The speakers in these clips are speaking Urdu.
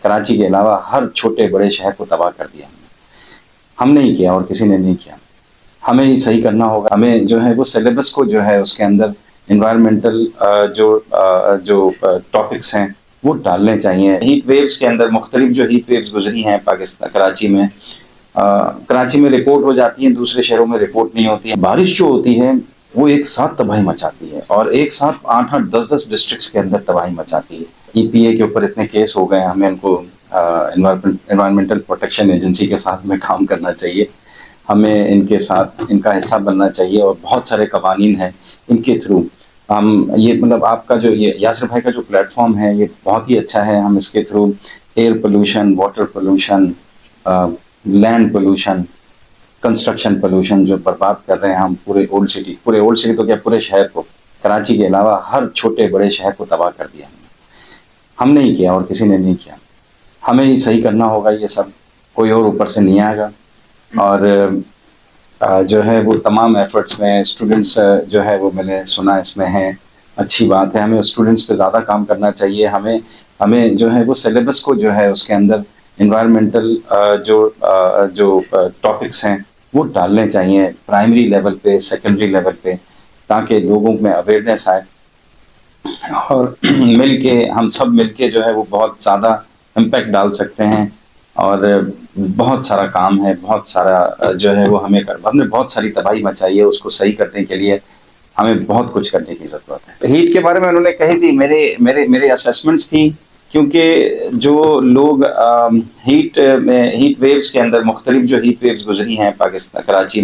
کراچی کے علاوہ ہر چھوٹے بڑے شہر کو تباہ کر دیا ہم نہیں کیا اور کسی نے نہیں کیا. ہمیں ہی صحیح کرنا ہوگا. ہمیں جو ہے وہ سلیبس کو جو ہے اس کے اندر انوائرمنٹل جو ٹاپکس ہیں وہ ڈالنے چاہیے. ہیٹ ویوز کے اندر مختلف جو ہیٹ ویوز گزری ہیں پاکستان کراچی میں رپورٹ ہو جاتی ہیں, دوسرے شہروں میں رپورٹ نہیں ہوتی ہے. بارش جو ہوتی ہے وہ ایک ساتھ تباہی مچاتی ہے اور ایک ساتھ 8-8 10-10 ڈسٹرکٹس کے اندر تباہی مچاتی ہے. ای پی اے کے اوپر اتنے کیس ہو گئے, ہمیں ان کو انوائرمنٹل پروٹیکشن ایجنسی کے ساتھ میں کام کرنا چاہیے. ہمیں ان کے ساتھ ان کا حصہ بننا چاہیے اور بہت سارے قوانین ہیں ان کے تھرو ہم یہ مطلب آپ کا جو یہ یاسر بھائی کا جو پلیٹ فارم ہے یہ بہت ہی اچھا ہے. ہم اس کے through air pollution, water pollution, land pollution, construction pollution جو برباد کر رہے ہیں ہم پورے اولڈ سٹی تو کیا پورے شہر کو, کراچی کے علاوہ ہر چھوٹے بڑے شہر کو تباہ کر دیا ہم نہیں کیا اور کسی نے نہیں کیا. ہمیں ہی صحیح کرنا ہوگا یہ سب, کوئی اور اوپر سے نہیں آئے گا. اور جو ہے وہ تمام ایفرٹس میں اسٹوڈنٹس جو ہے وہ میں نے سنا اس میں ہیں, اچھی بات ہے. ہمیں اسٹوڈنٹس پہ زیادہ کام کرنا چاہیے. ہمیں جو ہے وہ سلیبس کو جو ہے اس کے اندر انوائرمنٹل جو ٹاپکس ہیں وہ ڈالنے چاہیے پرائمری لیول پہ, سیکنڈری لیول پہ, تاکہ لوگوں میں اویئرنیس آئے اور ہم سب مل کے جو ہے وہ بہت زیادہ امپیکٹ ڈال سکتے ہیں. اور بہت سارا کام ہے, بہت سارا جو ہے وہ ہم نے بہت ساری تباہی مچائی ہے. اس کو صحیح کرنے کے لیے ہمیں بہت کچھ کرنے کی ضرورت ہے. ہیٹ کے بارے میں انہوں نے کہی تھی, میرے اسیسمنٹس تھی, کیونکہ جو لوگ ہیٹ ویوز کے اندر مختلف جو ہیٹ ویوز گزری ہیں پاکستان کراچی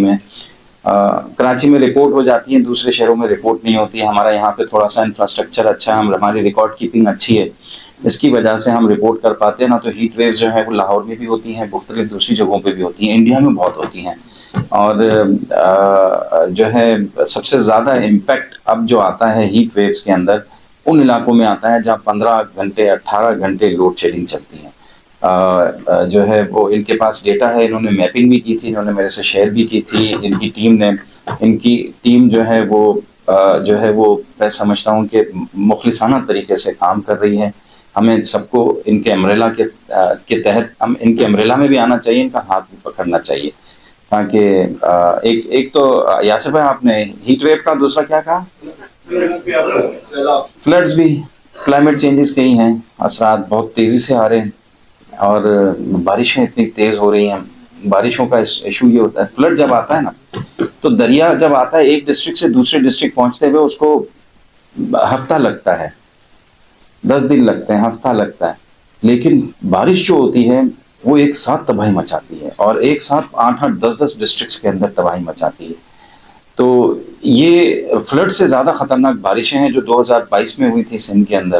میں رپورٹ ہو جاتی ہیں, دوسرے شہروں میں رپورٹ نہیں ہوتی ہے. ہمارا یہاں پہ تھوڑا سا انفراسٹرکچر اچھا ہے, ہماری ریکارڈ کیپنگ اچھی ہے, اس کی وجہ سے ہم رپورٹ کر پاتے ہیں. نا تو ہیٹ ویوز جو ہے وہ لاہور میں بھی ہوتی ہیں, مختلف دوسری جگہوں پہ بھی ہوتی ہیں, انڈیا میں بہت ہوتی ہیں. اور جو ہے سب سے زیادہ امپیکٹ اب جو آتا ہے ہیٹ ویوز کے اندر ان علاقوں میں آتا ہے جہاں 15 گھنٹے 18 گھنٹے لوڈ شیڈنگ چلتی ہے. جو ہے وہ ان کے پاس ڈیٹا ہے, انہوں نے میپنگ بھی کی تھی, انہوں نے میرے سے شیئر بھی کی تھی. ان کی ٹیم جو ہے وہ میں سمجھتا ہوں کہ مخلصانہ طریقے سے کام کر رہی ہے. ہمیں سب کو ان کے امبریلا کے تحت ہم ان کے امبریلا میں بھی آنا چاہیے, ان کا ہاتھ بھی پکڑنا چاہیے, تاکہ ایک تو یاسر بھائی آپ نے ہیٹ ویو کا, دوسرا کیا کہا, فلڈز بھی کلائمیٹ چینجز کے ہی ہیں. اثرات بہت تیزی سے آ رہے ہیں اور بارشیں اتنی تیز ہو رہی ہیں. بارشوں کا ایشو یہ ہوتا ہے, فلڈ جب آتا ہے نا تو دریا جب آتا ہے ایک ڈسٹرکٹ سے دوسرے ڈسٹرکٹ پہنچتے ہوئے اس کو ہفتہ لگتا ہے, 10 دن لگتے ہیں, ہفتہ لگتا ہے. لیکن بارش جو ہوتی ہے وہ ایک ساتھ تباہی مچاتی ہے اور ایک ساتھ 8-8 10-10 ڈسٹرکٹس کے اندر تباہی مچاتی ہے. تو یہ فلڈ سے زیادہ خطرناک بارشیں ہیں جو 2022 میں ہوئی تھی سندھ کے اندر,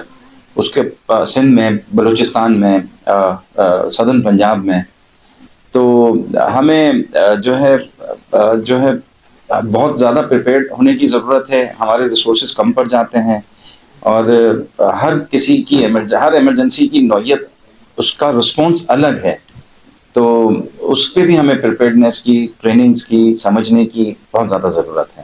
اس کے سندھ میں, بلوچستان میں, سدرن پنجاب میں. تو ہمیں جو ہے بہت زیادہ پریپیئرڈ ہونے کی ضرورت ہے. ہمارے ریسورسز کم پڑ جاتے ہیں اور ہر کسی کی ہر ایمرجنسی کی نوعیت, اس کا رسپانس الگ ہے. تو اس پہ بھی ہمیں پریپیئرڈنیس کی, ٹریننگز کی, سمجھنے کی بہت زیادہ ضرورت ہے.